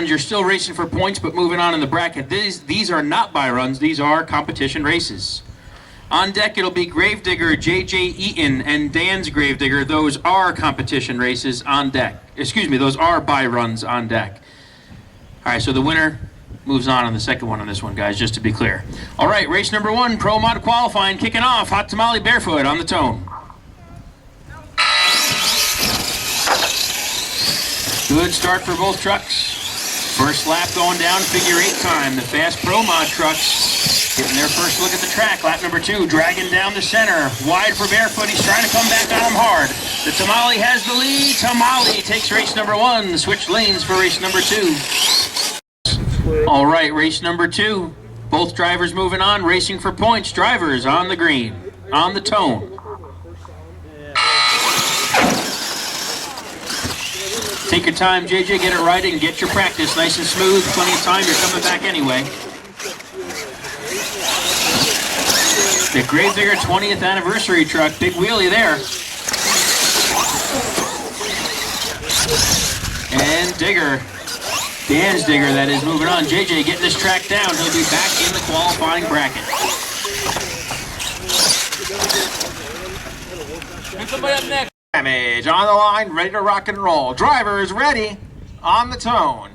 runs, you're still racing for points, but moving on in the bracket. These are not by runs, these are competition races. On deck, it'll be Gravedigger, J.J. Eaton, and Dan's Gravedigger. Those are competition races on deck. Excuse me, those are by runs on deck. All right, so the winner moves on the second one on this one, guys, just to be clear. All right, race number 1, Pro Mod qualifying, kicking off. Hot Tamale Barefoot on the tone. Good start for both trucks. First lap going down, figure 8 time. The fast Pro Mod trucks getting their first look at the track. Lap number 2, dragging down the center. Wide for Barefoot, he's trying to come back on him hard. The Tamale has the lead. Tamale takes race number 1. Switch lanes for race number 2. All right, race number 2. Both drivers moving on, racing for points. Drivers on the green, on the tone. Take your time, JJ, get it right and get your practice nice and smooth. Plenty of time, you're coming back anyway. The Gravedigger 20th anniversary truck, big wheelie there. And Digger, Dan's Digger, that is, moving on. JJ getting this track down. He'll be back in the qualifying bracket. Somebody up next. Damage on the line, ready to rock and roll. Drivers ready, on the tone.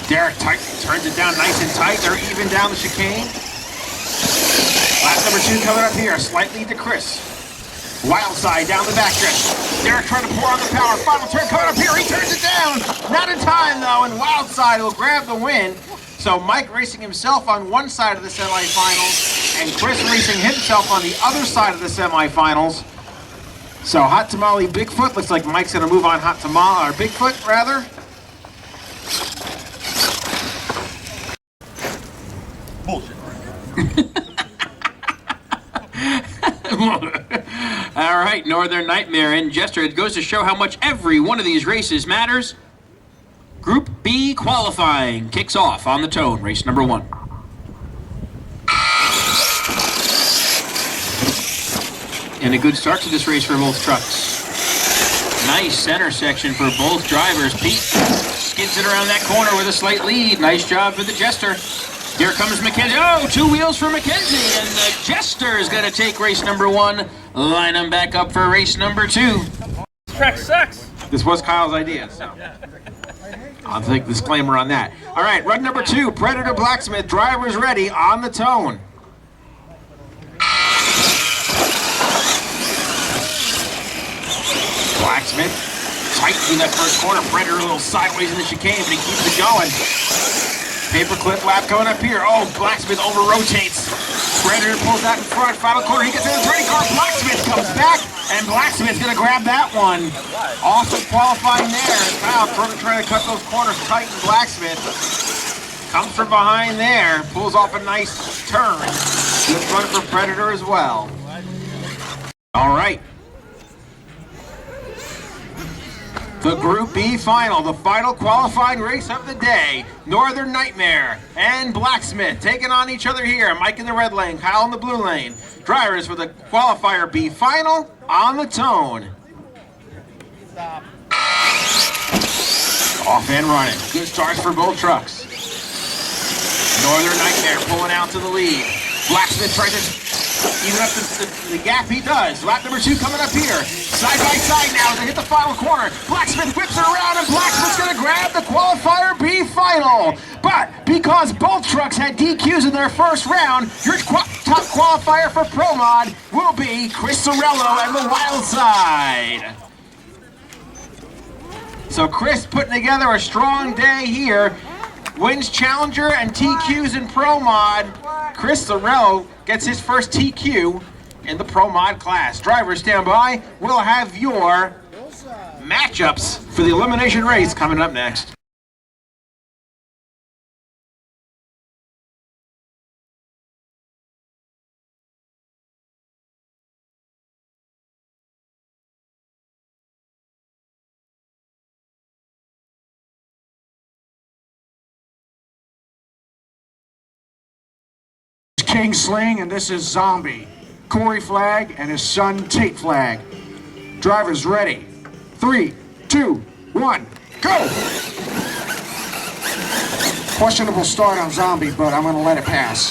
Derek turns it down nice and tight. They're even down the chicane. Lap number 2 coming up here, slight lead to Chris. Wild side down the backstretch. Derek trying to pour on the power. Final turn coming up here. He turns it down. Not in time though, and Wild side will grab the win. So Mike racing himself on one side of the semifinals, and Chris racing himself on the other side of the semifinals. So Hot Tamale Bigfoot, looks like Mike's gonna move on Hot Tamale, or Bigfoot rather. Bullshit. All right, Northern Nightmare and Jester. It goes to show how much every one of these races matters. Group B qualifying kicks off on the tone, race number 1. And a good start to this race for both trucks. Nice center section for both drivers. Pete skids it around that corner with a slight lead. Nice job for the Jester. Here comes Mackenzie. Oh, 2 wheels for Mackenzie, and the Jester is going to take race number 1. Line him back up for race number 2. This track sucks. This was Kyle's idea, so I'll take disclaimer on that. All right, run number 2, Predator Blacksmith. Drivers ready, on the tone. Blacksmith, tight in that first corner. Predator a little sideways in the chicane, but he keeps it going. Paperclip lap coming up here. Oh, Blacksmith over-rotates. Predator pulls out in front. Final corner, he gets in the turning car. Blacksmith comes back, and Blacksmith's going to grab that one. Awesome qualifying there. Kyle trying to cut those corners tight, and Blacksmith comes from behind there. Pulls off a nice turn. Good run for Predator as well. All right. The Group B final, the final qualifying race of the day. Northern Nightmare and Blacksmith taking on each other here. Mike in the red lane, Kyle in the blue lane. Drivers for the qualifier B final, on the tone. Off and running. Good starts for both trucks. Northern Nightmare pulling out to the lead. Blacksmith tries to even up the gap. He does. Lap number 2 coming up here. Side by side now as they hit the final corner. Blacksmith whips it around, and Blacksmith's going to grab the qualifier B final. But because both trucks had DQs in their first round, your top qualifier for Pro Mod will be Chris Sorello and the Wild Side. So Chris putting together a strong day here. Wins Challenger and TQs in Pro Mod. Chris Sorello gets his first TQ in the Pro Mod class. Drivers stand by. We'll have your matchups for the elimination race coming up next. King Sling, and this is Zombie. Corey Flagg and his son Tate Flagg. Drivers ready. 3, 2, 1, go! Questionable start on Zombie, but I'm going to let it pass.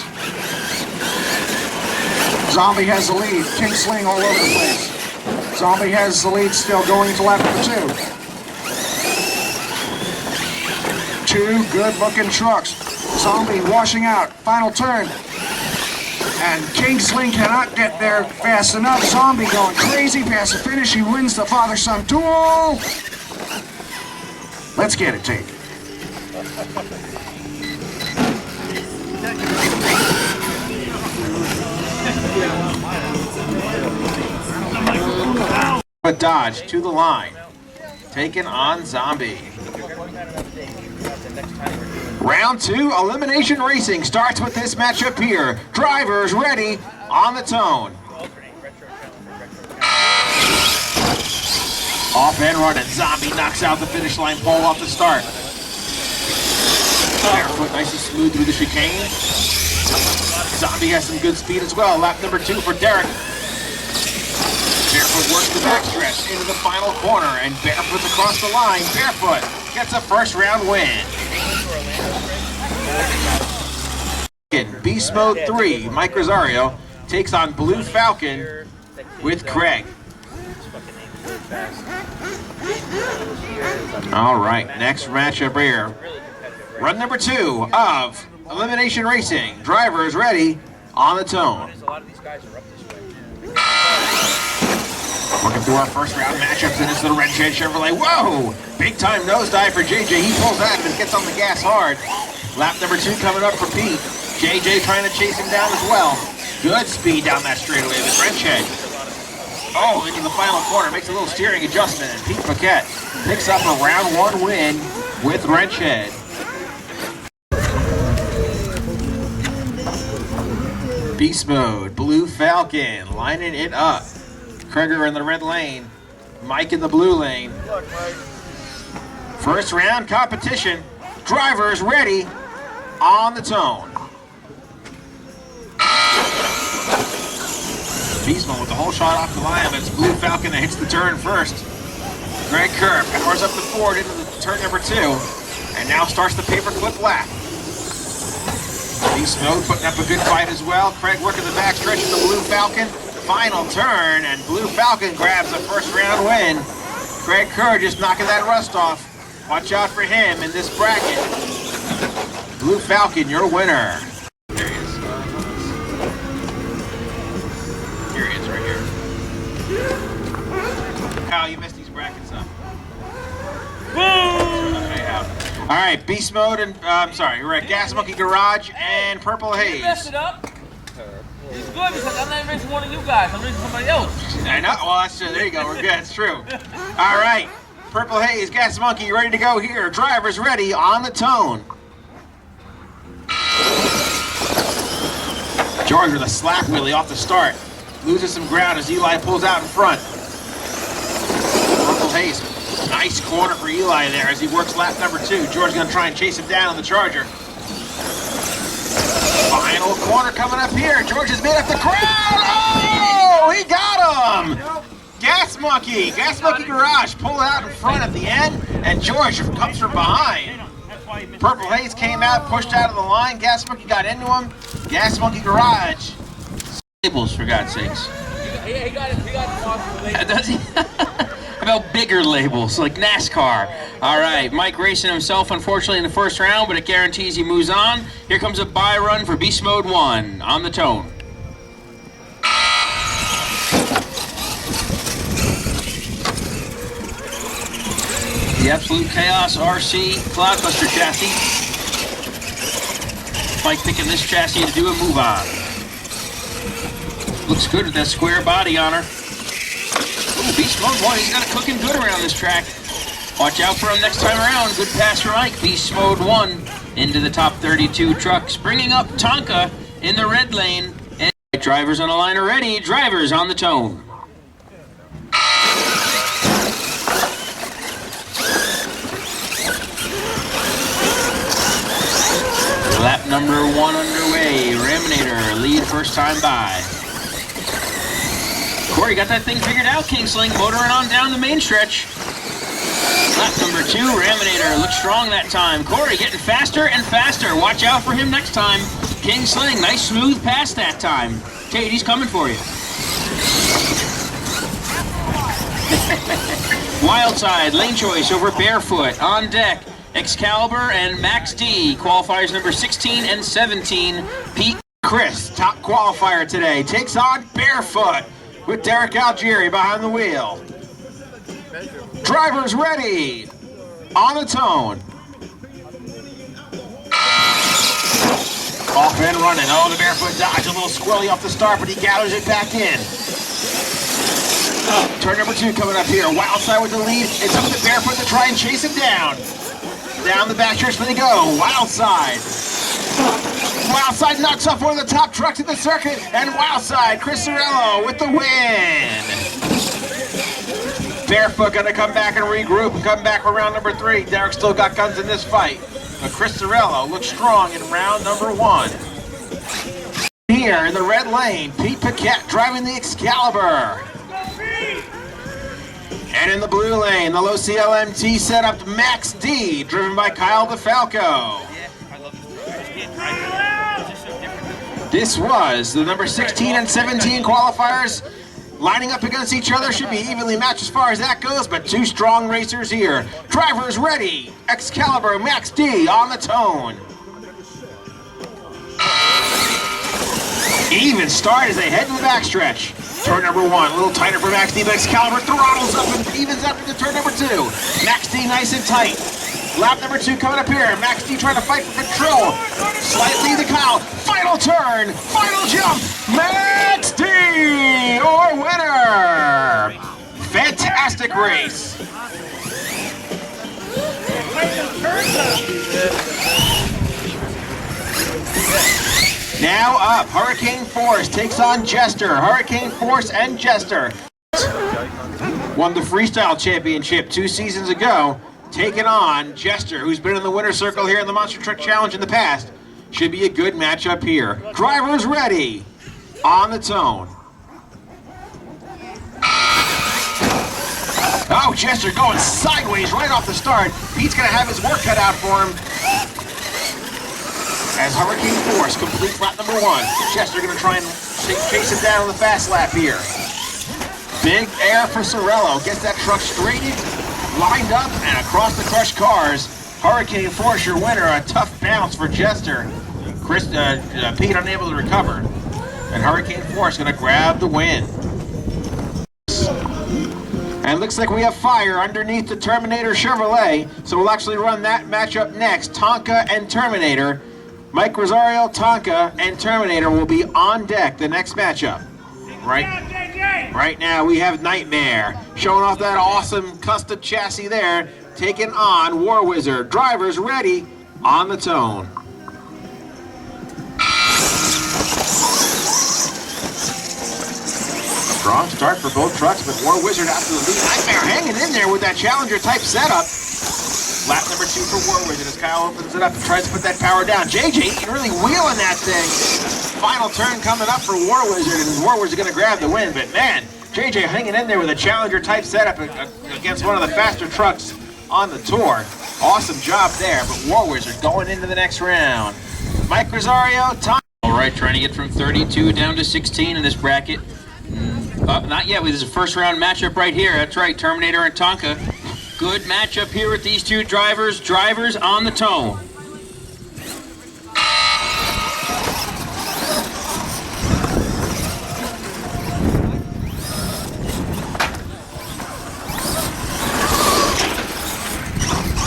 Zombie has the lead. King Sling all over the place. Zombie has the lead still going to lap number 2. Two good-looking trucks. Zombie washing out. Final turn. And King Sling cannot get there fast enough. Zombie going crazy past the finish. He wins the father-son duel. Let's get it, Tate. But Dodge to the line. Taking on Zombie. Round 2, Elimination Racing starts with this matchup here. Drivers ready, on the tone. Off and running, Zombie knocks out the finish line pole off the start. Barefoot nice and smooth through the chicane. Zombie has some good speed as well. Lap number 2 for Derek. Barefoot works the backstretch into the final corner, and Barefoot's across the line. Barefoot gets a first round win. In Beast Mode 3, Mike Rosario takes on Blue Falcon with Craig. All right, next matchup here. Run number 2 of Elimination Racing. Drivers ready, on the tone. Working through our first round matchups, and it's the Red Shed Chevrolet. Whoa! Big time nosedive for JJ. He pulls out and gets on the gas hard. Lap number 2 coming up for Pete. JJ trying to chase him down as well. Good speed down that straightaway with Red Shed. Oh, into the final corner, makes a little steering adjustment, and Pete Paquette picks up a round 1 win with Red Shed. Beast Mode, Blue Falcon, lining it up. Kreger in the red lane, Mike in the blue lane. First round competition, drivers ready, on the tone. Beast Mode with the whole shot off the line, but it's Blue Falcon that hits the turn first. Greg Kerr powers up the Ford into the turn number 2, and now starts the paperclip lap. Beast Mode putting up a good fight as well. Craig working the backstretch of the Blue Falcon. Final turn, and Blue Falcon grabs a first round win. Greg Kerr just knocking that rust off. Watch out for him in this bracket. Blue Falcon, your winner. There he is. Here he is, right here. Kyle, you missed these brackets up. All right, Beast Mode and we're at Gas Monkey Garage and Purple Haze. You messed it up. He's good because I'm not racing one of you guys. I'm racing somebody else. I know. Well, that's true. There you go. We're good. That's true. All right. Purple Haze, Gas Monkey, ready to go here. Drivers ready, on the tone. George with a slap wheelie off the start. Loses some ground as Eli pulls out in front. Purple Haze, nice corner for Eli there as he works lap number 2. George's going to try and chase him down on the Charger. Final corner coming up here. George has made up the crowd. Oh, he got him. Gas Monkey Garage pulled out in front at the end, and George comes from behind. Purple Haze came out, pushed out of the line. Gas Monkey got into him. Gas Monkey Garage. Labels, for God's sakes. He got it. Does he? About bigger labels like NASCAR. All right, Mike racing himself, unfortunately, in the first round, but it guarantees he moves on. Here comes a bye run for Beast Mode 1, on the tone. The Absolute Chaos RC Cloudbuster chassis. Mike picking this chassis to do a move on. Looks good with that square body on her. Ooh, Beast Mode 1, he's got it cooking good around this track. Watch out for him next time around. Good pass for Mike. Beast Mode 1 into the top 32 trucks. Bringing up Tonka in the red lane. And drivers on the line are ready. Drivers on the tone. Lap number 1 underway. Raminator lead first time by. Corey got that thing figured out, Kingsling, motoring on down the main stretch. Lap number 2, Raminator, looks strong that time. Corey getting faster and faster. Watch out for him next time. Kingsling, nice smooth pass that time. Tate, he's coming for you. Wildside, lane choice over Barefoot. On deck, Excalibur and Max D. Qualifiers number 16 and 17. Pete Chris, top qualifier today, takes on Barefoot with Derek Algieri behind the wheel. Drivers ready. On the tone. Off and running. Oh, the Barefoot dodge. A little squirrely off the start, but he gathers it back in. Turn number 2 coming up here. Wildside with the lead. It's up to Barefoot to try and chase him down. Down the back stretch they go. Wildside. Wildside knocks off one of the top trucks in the circuit. And Wildside, Chris Sorello with the win. Barefoot gonna come back and regroup and come back for round number 3. Derek still got guns in this fight. But Chris Sorello looks strong in round number 1. Here in the red lane, Pete Paquette driving the Excalibur. And in the blue lane, the low CLMT setup, Max D, driven by Kyle DeFalco. This was the number 16 and 17 qualifiers. Lining up against each other, should be evenly matched as far as that goes, but 2 strong racers here. Drivers ready. Excalibur, Max D on the tone. Even start as they head to the backstretch. Turn number 1, a little tighter for Max D, but Excalibur throttles up and evens up into turn number 2. Max D nice and tight. Lap number 2 coming up here. Max D trying to fight for control. Slight lead to Kyle. Final turn, final jump. Max D, your winner. Fantastic race. Now up, Hurricane Force takes on Jester. Hurricane Force and Jester won the Freestyle Championship 2 seasons ago, taking on Jester, who's been in the winner's circle here in the Monster Truck Challenge in the past. Should be a good matchup here. Drivers ready. On the tone. Oh, Jester going sideways right off the start. Pete's going to have his work cut out for him. As Hurricane Force completes lap number 1. Jester going to try and chase it down on the fast lap here. Big air for Sorello. Gets that truck straightened, lined up, and across the crushed cars. Hurricane Force, your winner. A tough bounce for Jester. Pete unable to recover. And Hurricane Force going to grab the win. And looks like we have fire underneath the Terminator Chevrolet. So we'll actually run that matchup next. Tonka and Terminator. Mike Rosario, Tonka, and Terminator will be on deck the next matchup. Right now we have Nightmare showing off that awesome custom chassis there, taking on War Wizard. Drivers ready. On the tone. Strong start for both trucks, but War Wizard out to the lead. Nightmare hanging in there with that Challenger type setup. Lap number 2 for War Wizard as Kyle opens it up and tries to put that power down. JJ really wheeling that thing. Final turn coming up for War Wizard, and War Wizard going to grab the win. But man, JJ hanging in there with a Challenger type setup against one of the faster trucks on the tour. Awesome job there, but War Wizard going into the next round. Mike Rosario, Tom. All right, trying to get from 32 down to 16 in this bracket. Not yet. This is a first round matchup right here. That's right, Terminator and Tonka. Good matchup here with these 2 drivers. Drivers on the tone.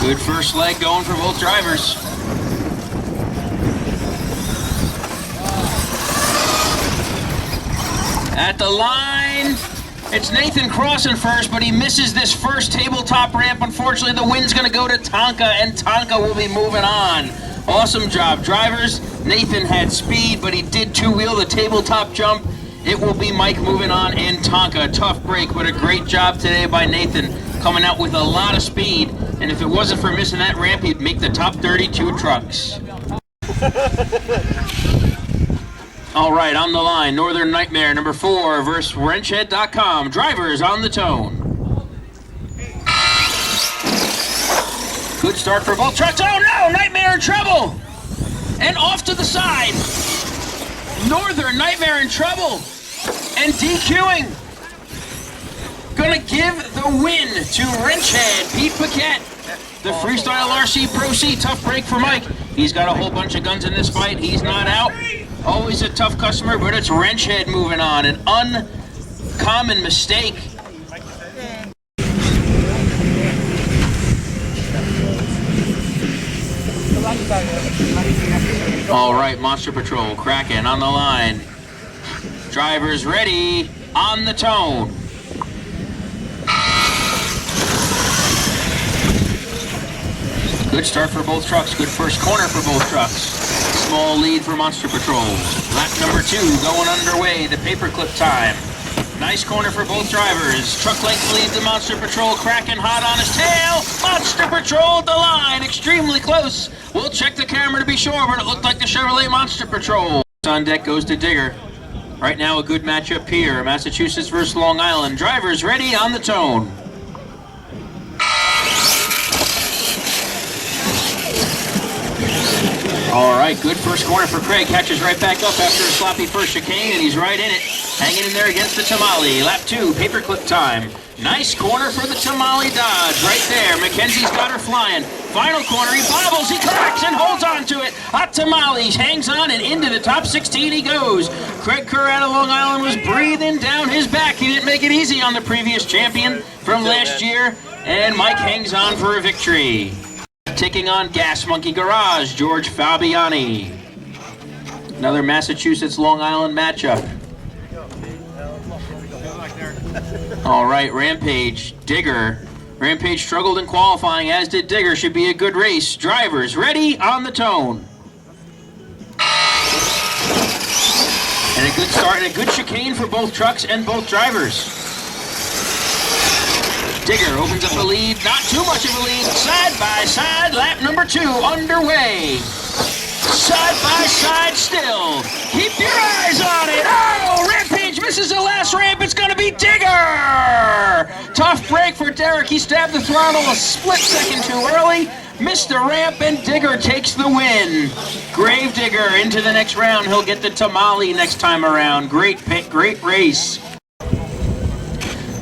Good first leg going for both drivers. At the line, it's Nathan crossing first, but he misses this first tabletop ramp. Unfortunately, the win's going to go to Tonka, and Tonka will be moving on. Awesome job, drivers. Nathan had speed, but he did 2-wheel the tabletop jump. It will be Mike moving on, and Tonka. Tough break, but a great job today by Nathan, coming out with a lot of speed. And if it wasn't for missing that ramp, he'd make the top 32 trucks. All right, on the line, Northern Nightmare number 4 versus wrenchhead.com. Drivers on the tone. Good start for both trucks. Oh no, Nightmare in trouble. And off to the side. Northern Nightmare in trouble. And DQing. Gonna give the win to Wrenchhead, Pete Paquette. The Freestyle RC Pro C, tough break for Mike. He's got a whole bunch of guns in this fight. He's not out. Always a tough customer, but it's Wrenchhead moving on. An uncommon mistake. All right, Monster Patrol, Kraken on the line. Drivers ready, on the tone. Good start for both trucks. Good first corner for both trucks. Small lead for Monster Patrol. Lap number 2 going underway. The paperclip time. Nice corner for both drivers. Truck length lead to Monster Patrol. Kraken hot on his tail. Monster Patrol at the line. Extremely close. We'll check the camera to be sure, but it looked like the Chevrolet Monster Patrol. On deck goes to Digger. Right now a good matchup here. Massachusetts versus Long Island. Drivers ready, on the tone. All right, good first corner for Craig. Catches right back up after a sloppy first chicane, and he's right in it. Hanging in there against the Tamale. Lap 2, paperclip time. Nice corner for the Tamale Dodge. Right there, Mackenzie's got her flying. Final corner, he bobbles, he cracks and holds on to it. Hot Tamale hangs on and into the top 16 he goes. Craig Kerr out of Long Island was breathing down his back. He didn't make it easy on the previous champion from last year, and Mike hangs on for a victory. Taking on Gas Monkey Garage, George Fabiani. Another Massachusetts Long Island matchup. All right, Rampage, Digger. Rampage struggled in qualifying, as did Digger. Should be a good race. Drivers ready, on the tone. And a good start and a good chicane for both trucks and both drivers. Digger opens up the lead, not too much of a lead. Side by side, lap number 2 underway. Side by side still. Keep your eyes on it. Oh, Rampage misses the last ramp. It's going to be Digger. Tough break for Derek. He stabbed the throttle a split second too early. Missed the ramp, and Digger takes the win. Grave Digger into the next round. He'll get the Tamale next time around. Great pick, great race.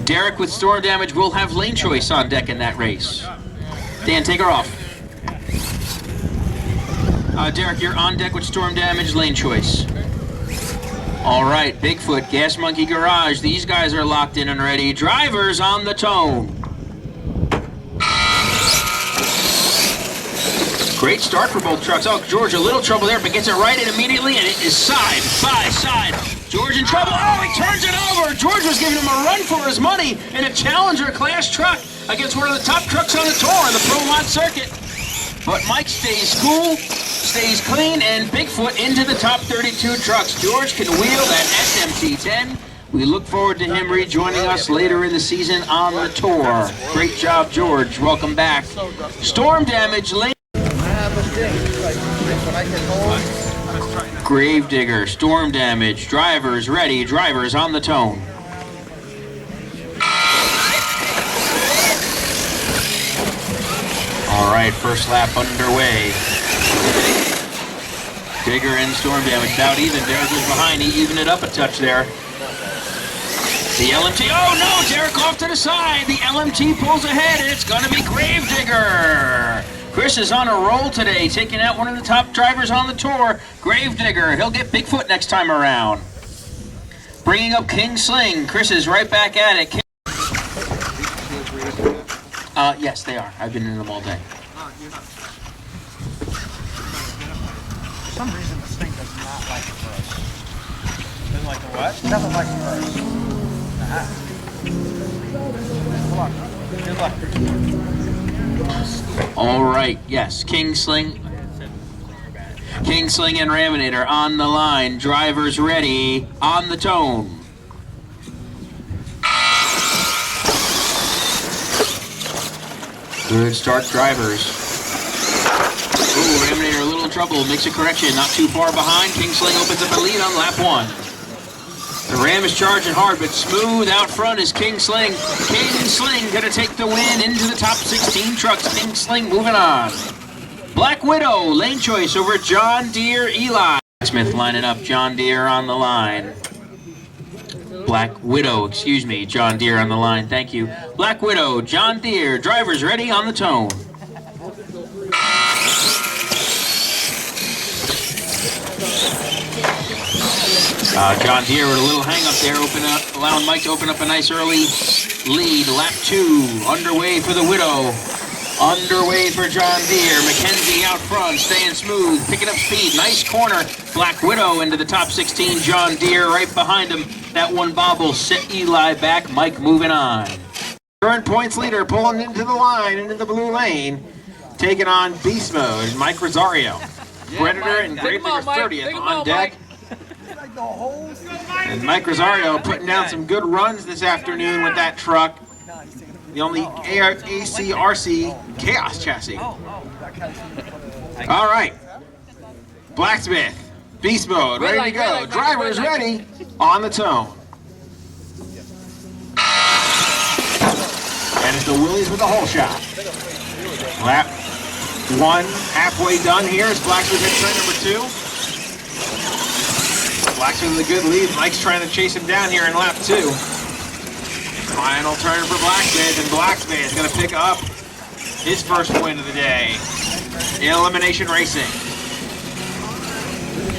Derek with storm damage will have lane choice on deck in that race. Dan, take her off. Derek, you're on deck with storm damage, lane choice. All right, Bigfoot, Gas Monkey Garage. These guys are locked in and ready. Drivers on the tone. Great start for both trucks. Oh, George, a little trouble there, but gets it right in immediately, and it is side by side. George in trouble. Oh, he turns it over. George was giving him a run for his money in a Challenger class truck against one of the top trucks on the tour on the Pro Mod circuit. But Mike stays cool, stays clean, and Bigfoot into the top 32 trucks. George can wheel that SMT-10. We look forward to him rejoining us later in the season on the tour. Great job, George. Welcome back. Storm damage lane. Grave Digger, storm damage, drivers ready, drivers on the tone. All right, first lap underway. Digger and storm damage, about even. Derek was behind, he evened it up a touch there. The LMT, oh no, Derek off to the side. The LMT pulls ahead, and it's gonna be Grave Digger. Chris is on a roll today, taking out one of the top drivers on the tour, Grave Digger. He'll get Bigfoot next time around. Bringing up King Sling. Chris is right back at it. Yes, they are. I've been in them all day. For some reason, this thing does not like the first. Doesn't like the what? It doesn't like the first. Good luck. All right, yes, King Sling and Raminator on the line. Drivers ready, on the tone. Good start, drivers. Ooh, Raminator a little trouble, makes a correction, not too far behind. Kingsling opens up a lead on lap 1. The Ram is charging hard, but smooth out front is Kingsling. Kingsling gonna take the win into the top 16 trucks. Kingsling moving on. Black Widow, lane choice over John Deere Eli. Smith lining up, John Deere on the line. Black Widow, excuse me, John Deere on the line, thank you. Black Widow, John Deere, drivers ready on the tone. John Deere with a little hang up there, allowing Mike to open up a nice early lead. Lap 2, underway for the Widow. Underway for John Deere. McKenzie out front, staying smooth, picking up speed. Nice corner. Black Widow into the top 16. John Deere right behind him. That one bobble set Eli back. Mike moving on. Current points leader pulling into the line, into the blue lane. Taking on Beast Mode, Mike Rosario. Predator and Gravedigger 30th on deck. And Mike Rosario putting down some good runs this afternoon with that truck. The only ACRC Chaos chassis. All right. Blacksmith, Beast Mode, ready to go. Drivers ready, on the tone. And it's the Willies with the hole shot. Lap 1, halfway done here as Blacksmith hits turn number 2. Blacksmith with a good lead. Mike's trying to chase him down here in lap 2. Final turn for Blacksmith, and Blacksmith is going to pick up his first win of the day. Elimination Racing.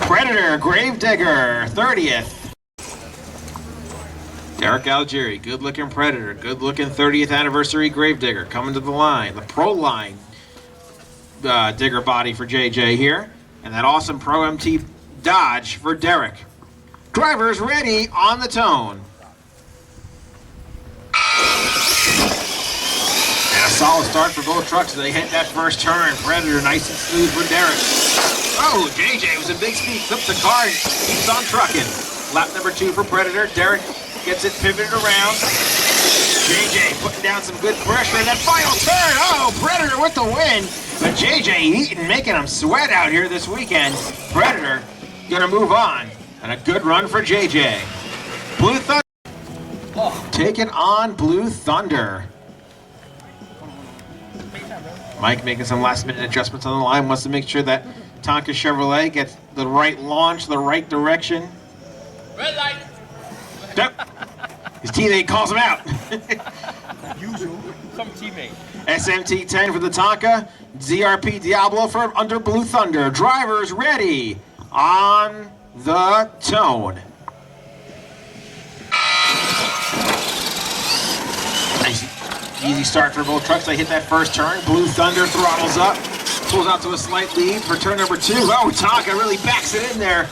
Predator, Gravedigger, 30th. Derek Algieri, good-looking Predator, good-looking 30th anniversary Gravedigger, coming to the line. The Pro Line digger body for JJ here, and that awesome Pro MT Dodge for Derek. Drivers ready, on the tone. And a solid start for both trucks as they hit that first turn. Predator nice and smooth for Derek. Oh, JJ was in big speed, flips the car and keeps on trucking. Lap number 2 for Predator. Derek gets it pivoted around. JJ putting down some good pressure in that final turn. Oh, Predator with the win. But JJ Eaton making him sweat out here this weekend. Predator gonna move on. And a good run for JJ. Blue Thunder taking on Blue Thunder. Mike making some last-minute adjustments on the line. Wants to make sure that Tonka Chevrolet gets the right launch, the right direction. Red light. Yep. His teammate calls him out. Usual. Some teammate. SMT 10 for the Tonka. ZRP Diablo for under Blue Thunder. Drivers ready, on the tone. Nice easy start for both trucks. They hit that first turn. Blue Thunder throttles up, pulls out to a slight lead for turn number 2. Oh, Tonka really backs it in there.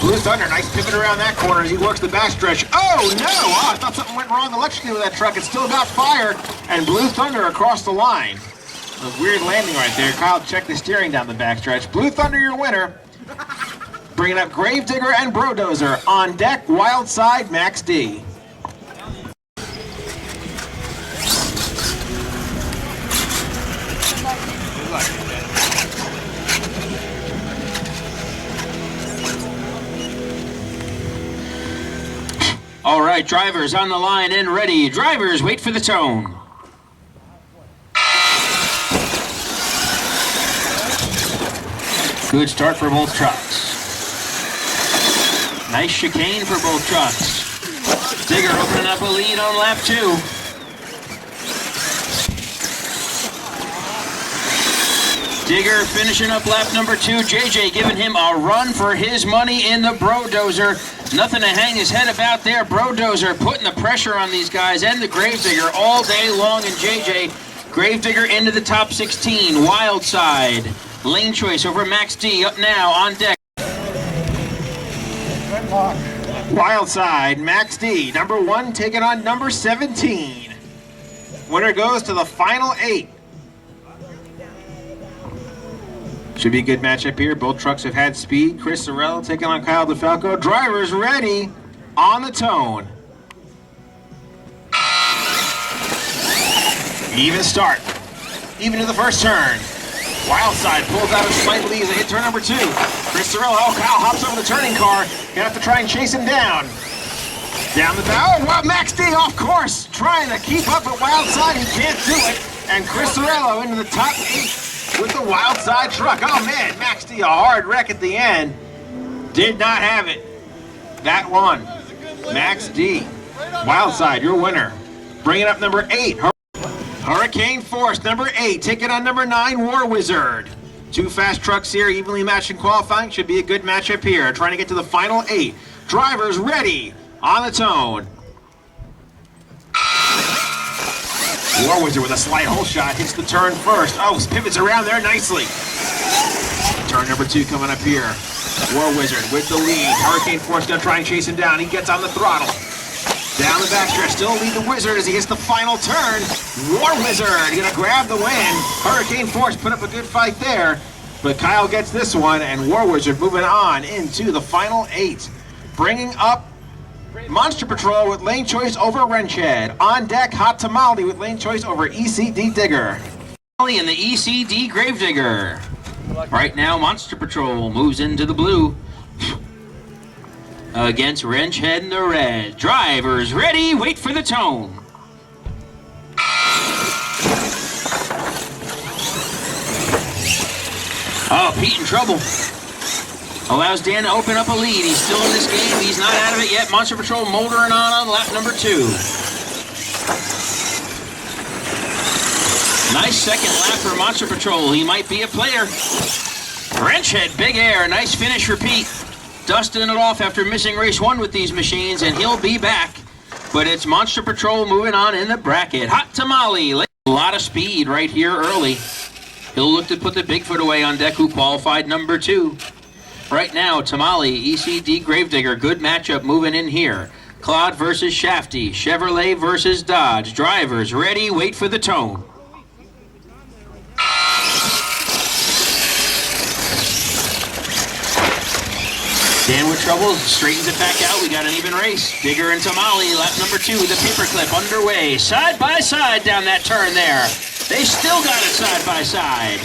Blue Thunder, nice pivot around that corner as he works the backstretch. Oh no! Oh, I thought something went wrong electrically with that truck. It still got fire, and Blue Thunder across the line. A weird landing right there. Kyle, check the steering down the backstretch. Blue Thunder, your winner. Bringing up Gravedigger and Brodozer on deck. Wild side, Max D. All right, drivers on the line and ready. Drivers, wait for the tone. Good start for both trucks. Nice chicane for both trucks. Digger opening up a lead on lap 2. Digger finishing up lap number 2. JJ giving him a run for his money in the Brodozer. Nothing to hang his head about there. Brodozer putting the pressure on these guys and the Gravedigger all day long. And JJ, Gravedigger into the top 16. Wild side. Lane choice over Max D up now on deck. Wild side, Max D, number 1 taking on number 17. Winner goes to the final 8. Should be a good matchup here. Both trucks have had speed. Chris Sorrell taking on Kyle DeFalco. Drivers ready, on the tone. Even start. Even to the first turn. Wild side pulls out a slight lead as they hit turn number 2. Chris Cirillo, Kyle hops over the turning car. Gonna have to try and chase him down. Down the bow, oh, well, Max D off course, trying to keep up at Wild Side. He can't do it. And Chris Cirillo into the top 8 with the Wild Side truck. Oh man, Max D a hard wreck at the end. Did not have it. That one, Max D. Wild Side, your winner. Bringing up number 8. Hurricane Force, number 8. Ticket on number 9, War Wizard. 2 fast trucks here, evenly matched in qualifying. Should be a good matchup here. Trying to get to the final 8. Drivers ready, on the tone. War Wizard with a slight hole shot, hits the turn first. Oh, pivots around there nicely. Turn number 2 coming up here. War Wizard with the lead. Hurricane Force gonna try and chase him down. He gets on the throttle. Down the backstretch, still lead the Wizard as he hits the final turn. War Wizard gonna grab the win. Hurricane Force put up a good fight there, but Kyle gets this one, and War Wizard moving on into the final 8. Bringing up Monster Patrol with lane choice over Wrench Head. On deck, Hot Tamale with lane choice over ECD Digger. And the ECD Gravedigger. Right now, Monster Patrol moves into the blue. Against Wrench Head in the red. Drivers ready, wait for the tone. Oh, Pete in trouble. Allows Dan to open up a lead. He's still in this game. He's not out of it yet. Monster Patrol motoring on lap number 2. Nice second lap for Monster Patrol. He might be a player. Wrench Head, big air. Nice finish for Pete. Dusting it off after missing race 1 with these machines, and he'll be back. But it's Monster Patrol moving on in the bracket. Hot Tamale, a lot of speed right here early. He'll look to put the Bigfoot away on deck, who qualified number 2. Right now, Tamale, ECD Gravedigger, good matchup moving in here. Claude versus Shafty, Chevrolet versus Dodge. Drivers ready, wait for the tone. Dan with trouble, straightens it back out. We got an even race. Digger and Tamale, lap number 2, the paperclip underway. Side by side down that turn there. They still got it side by side.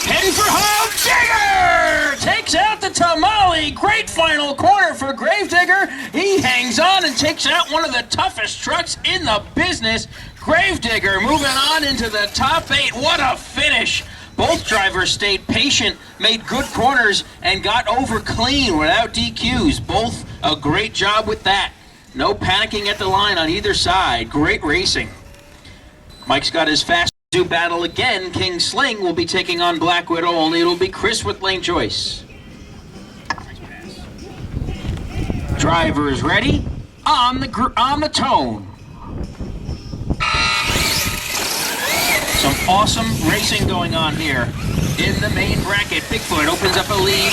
Heading for home, Digger! Takes out the Tamale. Great final corner for Gravedigger. He hangs on and takes out one of the toughest trucks in the business. Gravedigger moving on into the top 8. What a finish. Both drivers stayed patient, made good corners, and got over clean without DQs. Both a great job with that. No panicking at the line on either side. Great racing. Mike's got his fast to battle again. King Sling will be taking on Black Widow, only it'll be Chris with lane choice. Drivers ready? On the tone. Some awesome racing going on here in the main bracket. Bigfoot opens up a lead,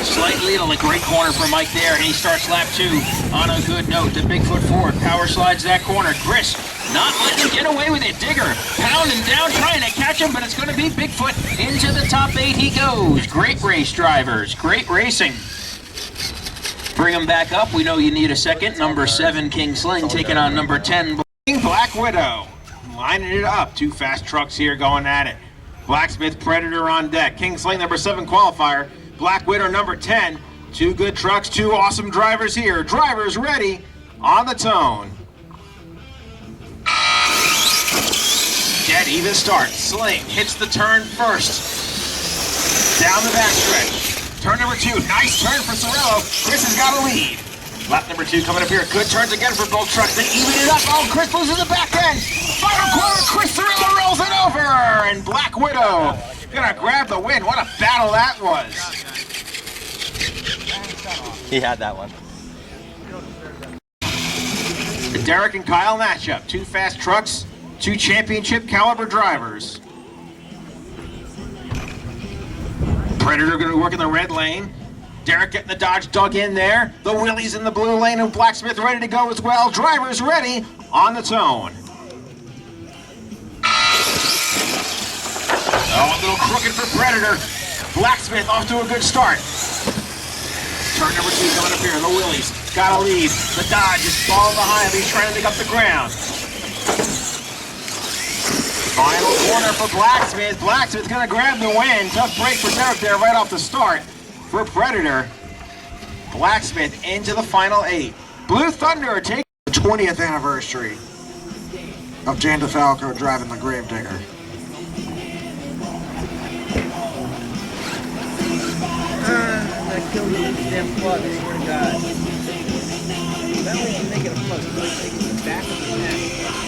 slight lead on a great corner for Mike there, and he starts lap 2 on a good note. The Bigfoot forward power slides that corner. Chris not letting him get away with it. Digger pounding down, trying to catch him, but it's going to be Bigfoot. Into the top 8 he goes. Great race, drivers. Great racing. Bring him back up. We know you need a second. Number 7, King Sling, taking on number 10, Black Widow. Lining it up. 2 fast trucks here going at it. Blacksmith Predator on deck. King Sling, number 7 qualifier. Black Widow, number 10. 2 good trucks, 2 awesome drivers here. Drivers ready, on the tone. Dead even start. Sling hits the turn first. Down the backstretch. Turn number 2. Nice turn for Cirillo. Chris has got a lead. Lap number 2 coming up here. Good turns again for both trucks. They even it up. Oh, Chris loses the back end. Final corner. Chris Cirillo rolls it over. And Black Widow gonna grab the win. What a battle that was. He had that one. The Derek and Kyle matchup. 2 fast trucks, 2 championship caliber drivers. Predator gonna work in the red lane. Derek getting the Dodge dug in there. The Willys in the blue lane, and Blacksmith ready to go as well. Drivers ready, on the tone. Oh, a little crooked for Predator. Blacksmith off to a good start. Turn number 2 coming up here. The Willys got a lead. The Dodge is falling behind. He's trying to dig up the ground. Final corner for Blacksmith. Blacksmith's gonna grab the win. Tough break for Derek there right off the start for Predator. Blacksmith into the final 8. Blue Thunder take The 20th anniversary of Dan DeFalco driving the Gravedigger. I killed you with the damn plug, I swear to God. That way you make it a plug. You like taking the back of the neck.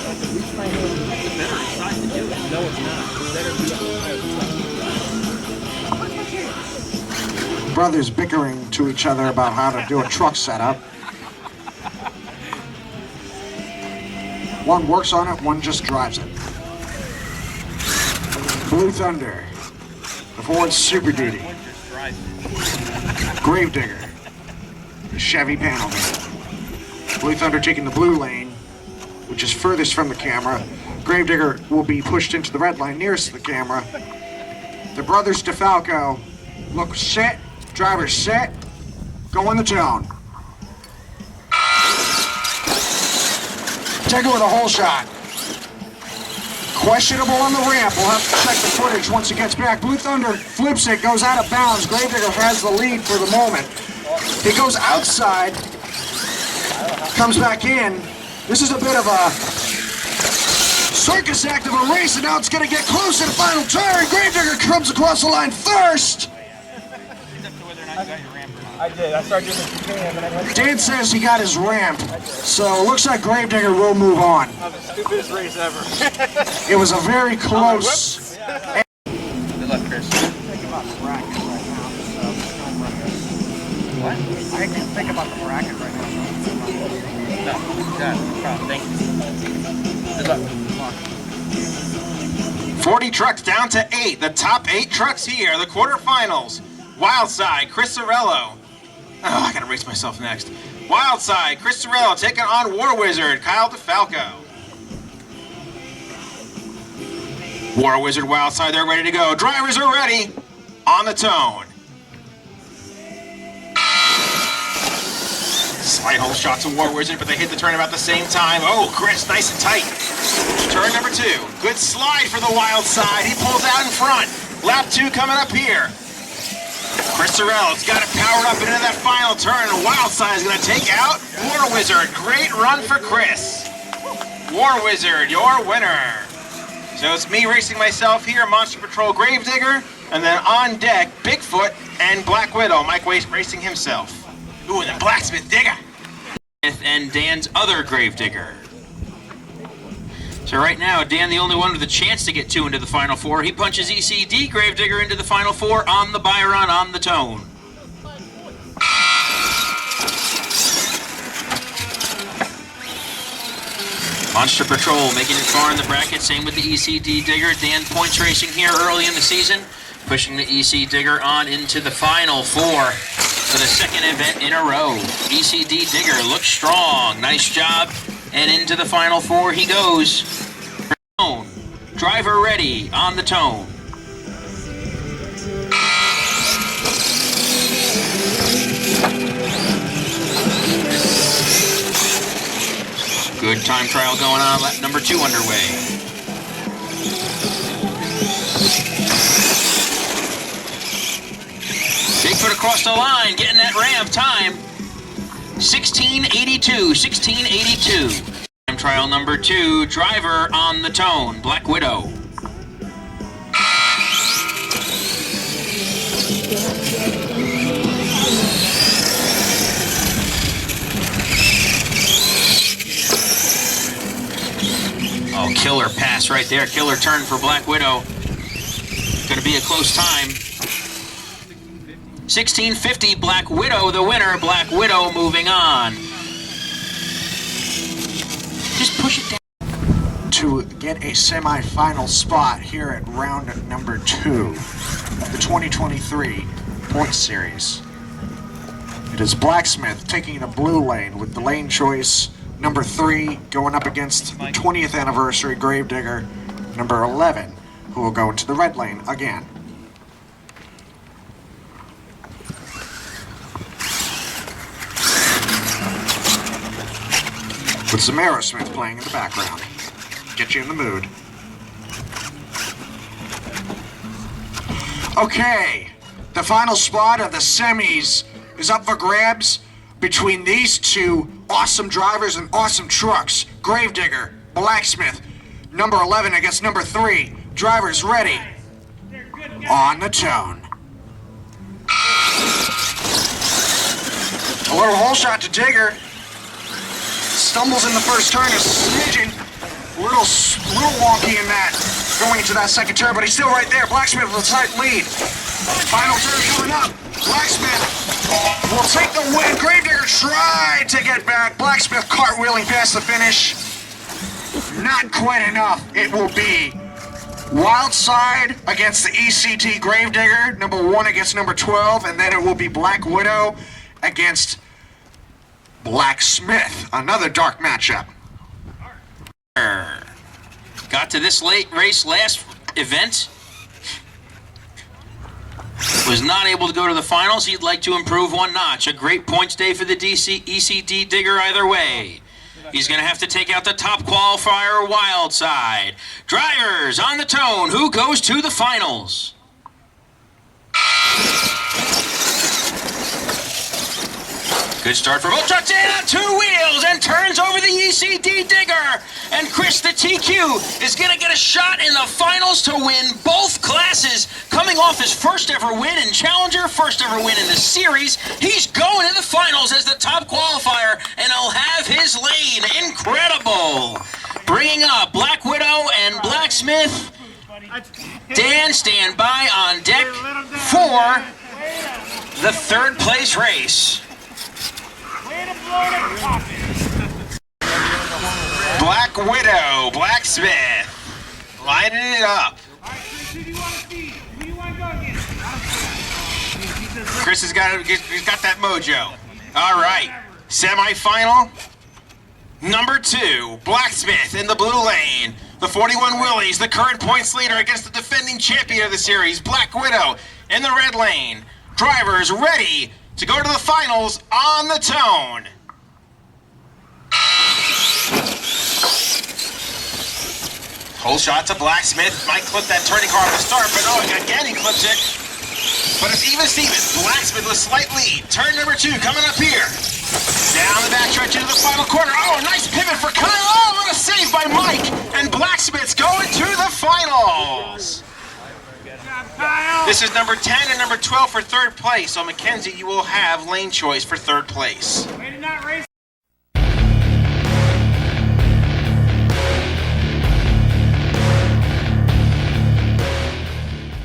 Like at least my hand. That's the better side to do it. No, it's not. It's better to be on the side. Brothers bickering to each other about how to do a truck setup. One works on it, one just drives it. Blue Thunder, the Ford Super Duty. Gravedigger, the Chevy panel van. Blue Thunder taking the blue lane, which is furthest from the camera. Gravedigger will be pushed into the red line nearest to the camera. The brothers DeFalco look set, driver set, go on the tone. Digger with a hole shot. Questionable on the ramp. We'll have to check the footage once he gets back. Blue Thunder flips it, goes out of bounds. Gravedigger has the lead for the moment. He goes outside, comes back in. This is a bit of a circus act of a race, and now it's going to get close to the final turn. Gravedigger comes across the line first. I did. I started doing the chicane, and I went. Dan says he got his ramp, so it looks like Gravedigger will move on. The stupidest race ever. It was a very close. Good luck, Chris. Think about the bracket right now. What? I can think about the bracket right now. No, got it. No problem. Thank you. Good luck. 40 trucks down to 8. The top 8 trucks here, the quarterfinals. Wildside, Chris Sorello. Oh, I gotta race myself next. Wildside, Chris Sorello taking on War Wizard, Kyle DeFalco. War Wizard, Wildside, they're ready to go. Drivers are ready. On the tone. Slight hole shot to War Wizard, but they hit the turn about the same time. Oh, Chris, nice and tight. Turn number 2. Good slide for the Wildside. He pulls out in front. Lap 2 coming up here. Chris Sorrell's got it powered up into that final turn. Wildside is going to take out War Wizard. Great run for Chris. War Wizard, your winner. So it's me racing myself here, Monster Patrol Gravedigger, and then on deck, Bigfoot and Black Widow, Mike Waste racing himself. Ooh, and the Blacksmith Digger. And Dan's other Gravedigger. So right now, Dan, the only one with a chance to get 2 into the Final 4. He punches ECD Gravedigger into the Final 4 on the buy run on the tone. Monster Patrol making it far in the bracket. Same with the ECD Digger. Dan points racing here early in the season, pushing the EC Digger on into the Final 4 for the second event in a row. ECD Digger looks strong. Nice job. And into the Final 4 he goes. Driver ready on the tone. Good time trial going on. Lap number 2 underway. Bigfoot across the line, getting that ramp time. 1682. Time trial number 2, driver on the tone, Black Widow. Oh, killer pass right there. Killer turn for Black Widow. Gonna be a close time. 1650, Black Widow the winner. Black Widow moving on. Just push it down. To get a semi-final spot here at round number 2 of the 2023 point series. It is Blacksmith taking the blue lane with the lane choice number 3 going up against the 20th anniversary Gravedigger number 11, who will go into the red lane again. With some Aerosmith playing in the background. Get you in the mood. Okay, the final spot of the semis is up for grabs between these two awesome drivers and awesome trucks. Gravedigger, Blacksmith, number 11 against number 3. Drivers ready. On the tone. A little hole shot to Digger. Stumbles in the first turn, a smidgen. A little wonky in that, going into that second turn, but he's still right there. Blacksmith with a tight lead. Final turn coming up. Blacksmith will take the win. Gravedigger tried to get back. Blacksmith cartwheeling past the finish. Not quite enough. It will be Wild Side against the ECT Gravedigger, number 1 against number 12, and then it will be Black Widow against Blacksmith. Another dark matchup. Got to this late race last event. Was not able to go to the finals. He'd like to improve one notch. A great points day for the ECT Digger either way. He's going to have to take out the top qualifier, Wild Side. Drivers on the tone. Who goes to the finals? Good start for both trucks in on 2 wheels and turns over the ECT Digger. And Chris, the TQ, is going to get a shot in the finals to win both classes. Coming off his first ever win in Challenger, first ever win in the series. He's going to the finals as the top qualifier, and he'll have his lane. Incredible. Bringing up Black Widow and Blacksmith. Dan, stand by on deck for the third place race. Black Widow, Blacksmith, lining it up. Chris he's got that mojo. All right, semifinal. Number 2, Blacksmith in the blue lane. The 41 Willies, the current points leader against the defending champion of the series, Black Widow in the red lane. Drivers ready to go to the finals on the tone. Whole shot to Blacksmith. Might clip that turning car at the start, but oh, again he clips it. But it's even Stevens. Blacksmith with slight lead. Turn number 2 coming up here. Down the backstretch into the final corner. Oh, a nice pivot for Kyle. Oh, what a save by Mike. And Blacksmith's going to the finals. This is number 10 and number 12 for third place. So, Mackenzie, you will have lane choice for third place.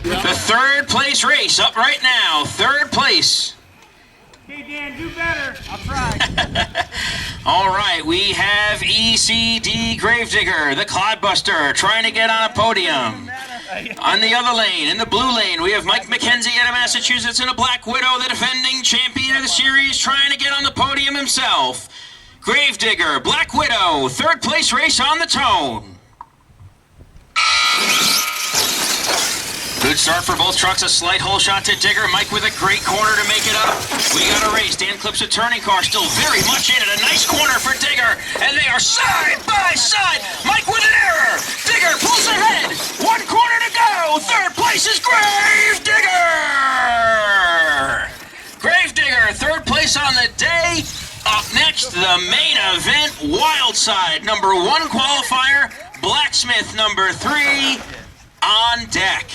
The third place race up right now. Third place. Okay, Dan, do better. I'll try. All right, we have ECD Gravedigger, the Clodbuster, trying to get on a podium. On the other lane, in the blue lane, we have Mike McKenzie out of Massachusetts and a Black Widow, the defending champion of the series, trying to get on the podium himself. Gravedigger, Black Widow, third place race on the tone. Good start for both trucks, a slight hole shot to Digger. Mike with a great corner to make it up. We got a race. Dan clips a turning car, still very much in it. A nice corner for Digger, and they are side by side. Mike with an error. Digger pulls ahead. 1 corner to go. Third place is Gravedigger. Gravedigger, third place on the day. Up next, the main event, Wild Side, number 1 qualifier. Blacksmith, number 3, on deck.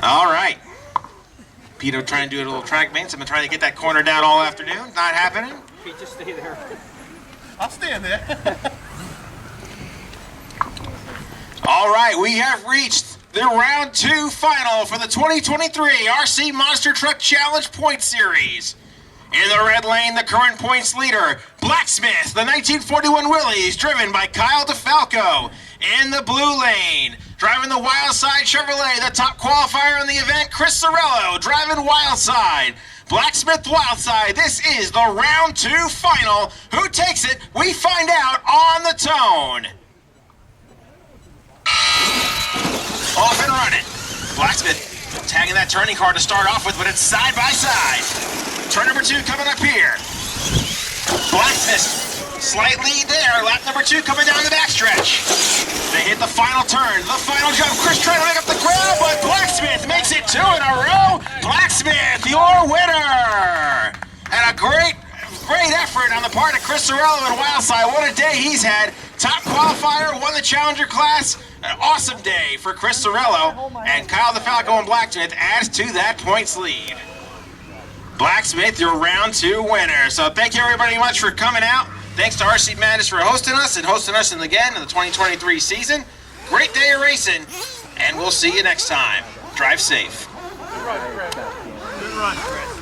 All right. Pito trying to do a little track maintenance. I've been trying to get that corner down all afternoon. Not happening. Pete, just stay there. I'll stand there. All right, we have reached the round 2 final for the 2023 RC Monster Truck Challenge Point Series. In the red lane, the current points leader, Blacksmith, the 1941 Willys, driven by Kyle DeFalco. In the blue lane, driving the Wild Side Chevrolet, the top qualifier in the event, Chris Sorello, driving Wild Side. Blacksmith Wild Side, this is the round 2 final. Who takes it? We find out on the tone. Off and running. Blacksmith tagging that turning car to start off with, but it's side by side. Turn number 2 coming up here. Blacksmith, slight lead there. Lap number 2 coming down the backstretch. They hit the final turn, the final jump. Chris trying to make up the ground, but Blacksmith makes it 2 in a row. Blacksmith, your winner. And a great effort on the part of Chris Sorello and Wildside. What a day he's had. Top qualifier, won the Challenger class. An awesome day for Chris Sorello. And Kyle the Falco and Blacksmith adds to that points lead. Blacksmith, your round 2 winner. So thank you everybody much for coming out. Thanks to RC Madness for hosting us again in the 2023 season. Great day of racing, and we'll see you next time. Drive safe. Good run, Chris.